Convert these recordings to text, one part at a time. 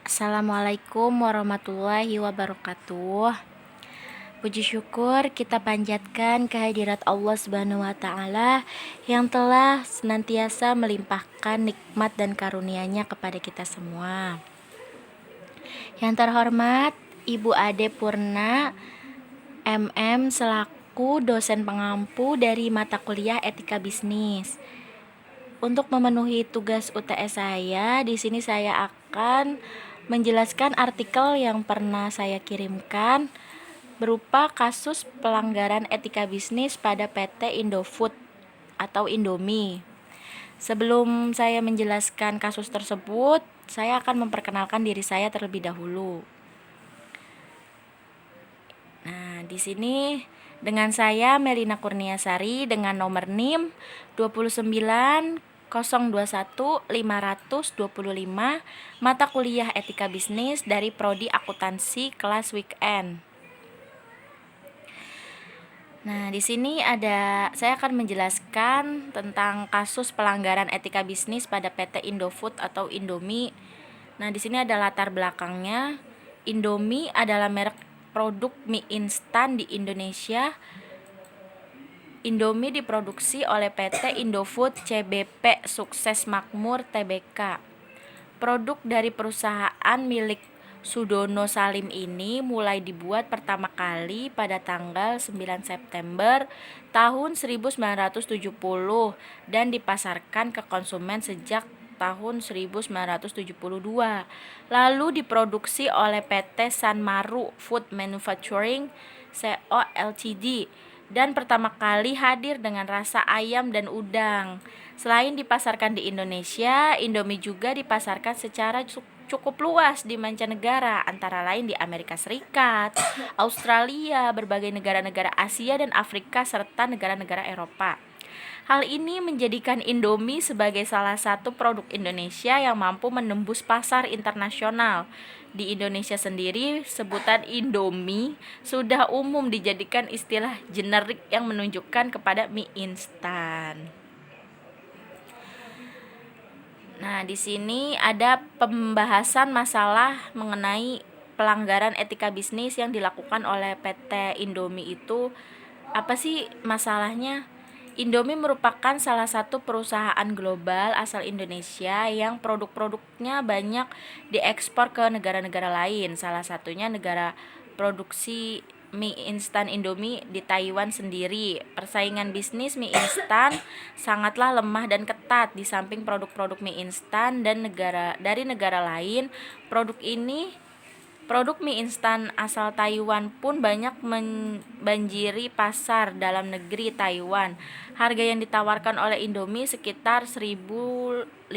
Assalamualaikum warahmatullahi wabarakatuh. Puji syukur kita panjatkan kehadirat Allah Subhanahu wa taala yang telah senantiasa melimpahkan nikmat dan karunia-Nya kepada kita semua. Yang terhormat Ibu Ade Purna MM selaku dosen pengampu dari mata kuliah Etika Bisnis. Untuk memenuhi tugas UTS saya, di sini saya akan menjelaskan artikel yang pernah saya kirimkan berupa kasus pelanggaran etika bisnis pada PT Indofood atau Indomie. Sebelum saya menjelaskan kasus tersebut, saya akan memperkenalkan diri saya terlebih dahulu. Nah, di sini dengan saya Melina Kurniasari dengan nomor NIM 29 021 525 mata kuliah Etika Bisnis dari Prodi Akuntansi kelas weekend. Nah, di sini saya akan menjelaskan tentang kasus pelanggaran etika bisnis pada PT Indofood atau Indomie. Nah, di sini ada latar belakangnya. Indomie adalah merek produk mie instan di Indonesia. Indomie diproduksi oleh PT Indofood CBP Sukses Makmur Tbk. Produk dari perusahaan milik Sudono Salim ini mulai dibuat pertama kali pada tanggal 9 September tahun 1970 dan dipasarkan ke konsumen sejak tahun 1972. Lalu diproduksi oleh PT Sanmaru Food Manufacturing Co Ltd dan pertama kali hadir dengan rasa ayam dan udang. Selain dipasarkan di Indonesia, Indomie juga dipasarkan secara cukup luas di mancanegara, antara lain di Amerika Serikat, Australia, berbagai negara-negara Asia dan Afrika, serta negara-negara Eropa. Hal ini menjadikan Indomie sebagai salah satu produk Indonesia yang mampu menembus pasar internasional. Di Indonesia sendiri, sebutan Indomie sudah umum dijadikan istilah generik yang menunjukkan kepada mie instan. Nah, di sini ada pembahasan masalah mengenai pelanggaran etika bisnis yang dilakukan oleh PT Indomie itu. Apa sih masalahnya? Indomie merupakan salah satu perusahaan global asal Indonesia yang produk-produknya banyak diekspor ke negara-negara lain. Salah satunya negara produksi mie instan Indomie di Taiwan sendiri. Persaingan bisnis mie instan sangatlah lemah dan ketat. Di samping produk-produk mie instan dan dari negara lain, Produk mie instan asal Taiwan pun banyak membanjiri pasar dalam negeri Taiwan. Harga yang ditawarkan oleh Indomie sekitar 1.500,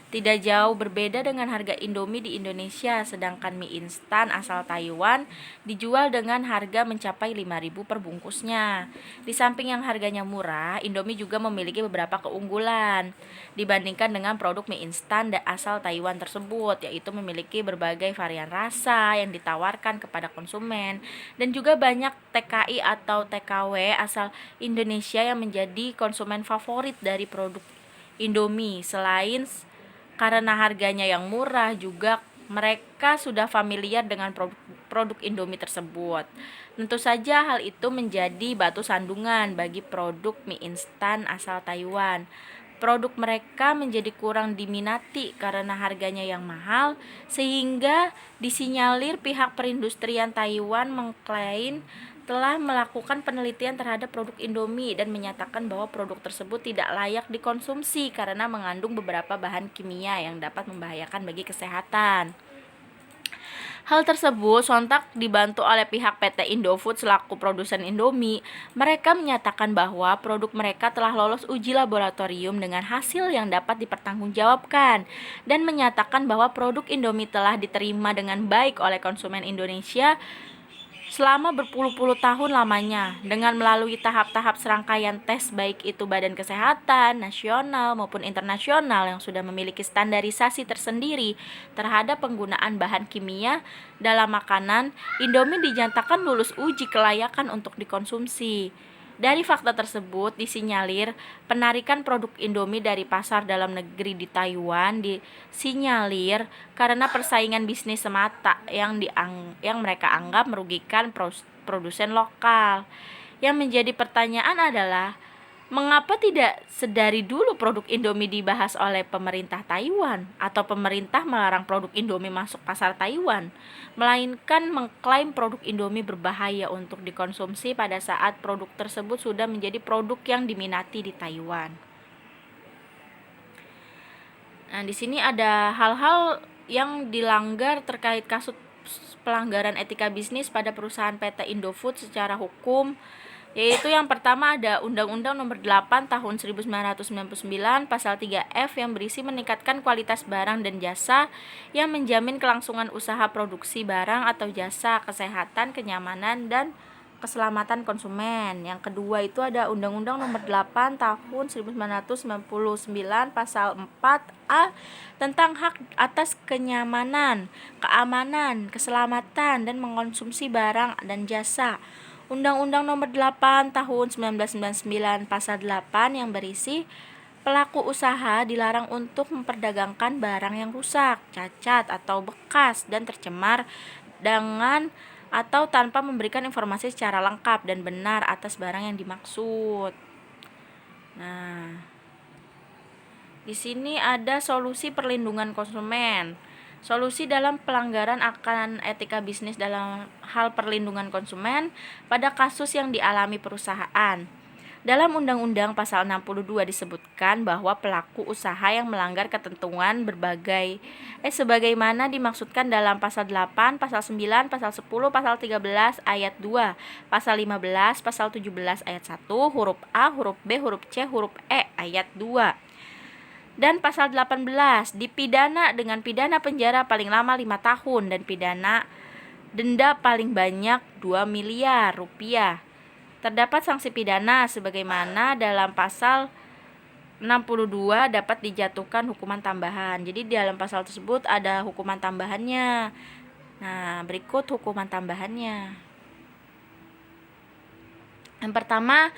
tidak jauh berbeda dengan harga Indomie di Indonesia, sedangkan mie instan asal Taiwan dijual dengan harga mencapai 5.000 per bungkusnya. Di samping yang harganya murah, Indomie juga memiliki beberapa keunggulan dibandingkan dengan produk mie instan asal Taiwan tersebut, yaitu memiliki berbagai varian rasa yang ditawarkan kepada konsumen dan juga banyak TKI atau TKW asal Indonesia yang menjadi konsumen favorit dari produk Indomie. Selain karena harganya yang murah, juga mereka sudah familiar dengan produk Indomie tersebut. Tentu saja hal itu menjadi batu sandungan bagi produk mie instan asal Taiwan. Produk mereka menjadi kurang diminati karena harganya yang mahal, sehingga disinyalir pihak perindustrian Taiwan mengklaim telah melakukan penelitian terhadap produk Indomie dan menyatakan bahwa produk tersebut tidak layak dikonsumsi karena mengandung beberapa bahan kimia yang dapat membahayakan bagi kesehatan. Hal tersebut sontak dibantu oleh pihak PT Indofood selaku produsen Indomie. Mereka menyatakan bahwa produk mereka telah lolos uji laboratorium dengan hasil yang dapat dipertanggungjawabkan dan menyatakan bahwa produk Indomie telah diterima dengan baik oleh konsumen Indonesia selama berpuluh-puluh tahun lamanya dengan melalui tahap-tahap serangkaian tes, baik itu Badan Kesehatan nasional maupun internasional yang sudah memiliki standarisasi tersendiri terhadap penggunaan bahan kimia dalam makanan. Indomie dinyatakan lulus uji kelayakan untuk dikonsumsi. Dari fakta tersebut disinyalir penarikan produk Indomie dari pasar dalam negeri di Taiwan disinyalir karena persaingan bisnis semata yang mereka anggap merugikan produsen lokal. Yang menjadi pertanyaan adalah mengapa tidak sedari dulu produk Indomie dibahas oleh pemerintah Taiwan atau pemerintah melarang produk Indomie masuk pasar Taiwan, melainkan mengklaim produk Indomie berbahaya untuk dikonsumsi pada saat produk tersebut sudah menjadi produk yang diminati di Taiwan. Nah, di sini ada hal-hal yang dilanggar terkait kasus pelanggaran etika bisnis pada perusahaan PT Indofood secara hukum, yaitu yang pertama ada Undang-Undang Nomor 8 Tahun 1999 Pasal 3F yang berisi meningkatkan kualitas barang dan jasa yang menjamin kelangsungan usaha produksi barang atau jasa, kesehatan, kenyamanan, dan keselamatan konsumen. Yang kedua itu ada Undang-Undang Nomor 8 Tahun 1999 Pasal 4A tentang hak atas kenyamanan, keamanan, keselamatan, dan mengkonsumsi barang dan jasa. Undang-Undang Nomor 8 Tahun 1999 Pasal 8 yang berisi pelaku usaha dilarang untuk memperdagangkan barang yang rusak, cacat, atau bekas dan tercemar dengan atau tanpa memberikan informasi secara lengkap dan benar atas barang yang dimaksud. Nah, di sini ada solusi perlindungan konsumen. Solusi dalam pelanggaran akan etika bisnis dalam hal perlindungan konsumen pada kasus yang dialami perusahaan. Dalam Undang-Undang Pasal 62 disebutkan bahwa pelaku usaha yang melanggar ketentuan sebagaimana dimaksudkan dalam Pasal 8, Pasal 9, Pasal 10, Pasal 13 ayat 2, Pasal 15, Pasal 17 ayat 1, huruf A, huruf B, huruf C, huruf E ayat 2. Dan Pasal 18 dipidana dengan pidana penjara paling lama 5 tahun dan pidana denda paling banyak 2 miliar rupiah. Terdapat sanksi pidana sebagaimana dalam Pasal 62 dapat dijatuhkan hukuman tambahan. Jadi di dalam pasal tersebut ada hukuman tambahannya. Nah, berikut hukuman tambahannya. Yang pertama,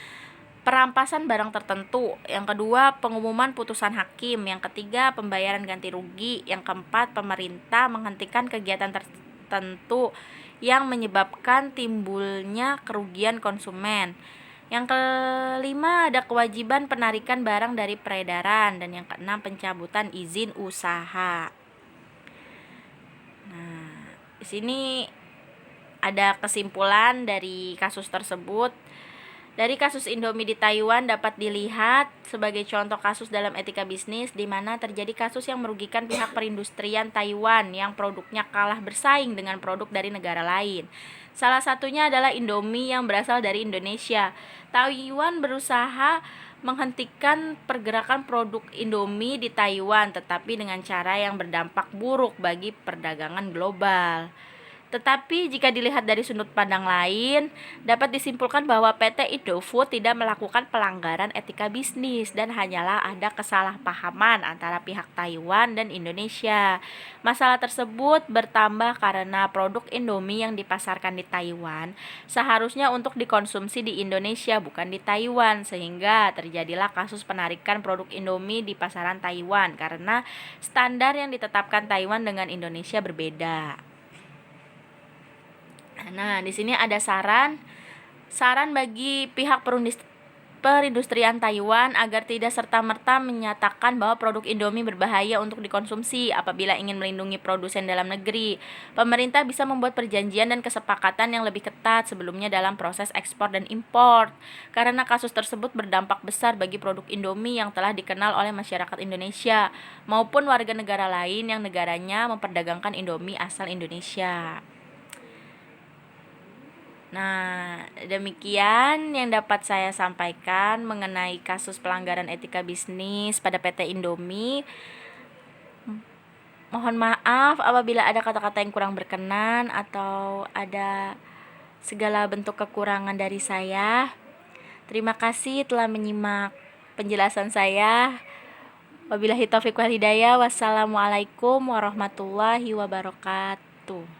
perampasan barang tertentu. Yang kedua, pengumuman putusan hakim. Yang ketiga, pembayaran ganti rugi. Yang keempat, pemerintah menghentikan kegiatan tertentu yang menyebabkan timbulnya kerugian konsumen. Yang kelima, ada kewajiban penarikan barang dari peredaran. Dan yang keenam, pencabutan izin usaha. Nah, di sini ada kesimpulan dari kasus tersebut. Dari kasus Indomie di Taiwan dapat dilihat sebagai contoh kasus dalam etika bisnis di mana terjadi kasus yang merugikan pihak perindustrian Taiwan yang produknya kalah bersaing dengan produk dari negara lain. Salah satunya adalah Indomie yang berasal dari Indonesia. Taiwan berusaha menghentikan pergerakan produk Indomie di Taiwan, tetapi dengan cara yang berdampak buruk bagi perdagangan global. Tetapi jika dilihat dari sudut pandang lain, dapat disimpulkan bahwa PT Indofood tidak melakukan pelanggaran etika bisnis dan hanyalah ada kesalahpahaman antara pihak Taiwan dan Indonesia. Masalah tersebut bertambah karena produk Indomie yang dipasarkan di Taiwan seharusnya untuk dikonsumsi di Indonesia bukan di Taiwan, sehingga terjadilah kasus penarikan produk Indomie di pasaran Taiwan karena standar yang ditetapkan Taiwan dengan Indonesia berbeda. Nah, di sini ada saran bagi pihak perindustrian Taiwan agar tidak serta-merta menyatakan bahwa produk Indomie berbahaya untuk dikonsumsi apabila ingin melindungi produsen dalam negeri. Pemerintah bisa membuat perjanjian dan kesepakatan yang lebih ketat sebelumnya dalam proses ekspor dan impor. Karena kasus tersebut berdampak besar bagi produk Indomie yang telah dikenal oleh masyarakat Indonesia maupun warga negara lain yang negaranya memperdagangkan Indomie asal Indonesia. Nah, demikian yang dapat saya sampaikan mengenai kasus pelanggaran etika bisnis pada PT Indomie. Mohon maaf apabila ada kata-kata yang kurang berkenan atau ada segala bentuk kekurangan dari saya. Terima kasih telah menyimak penjelasan saya. Wabillahi taufiq wal hidayah. Wassalamualaikum warahmatullahi wabarakatuh.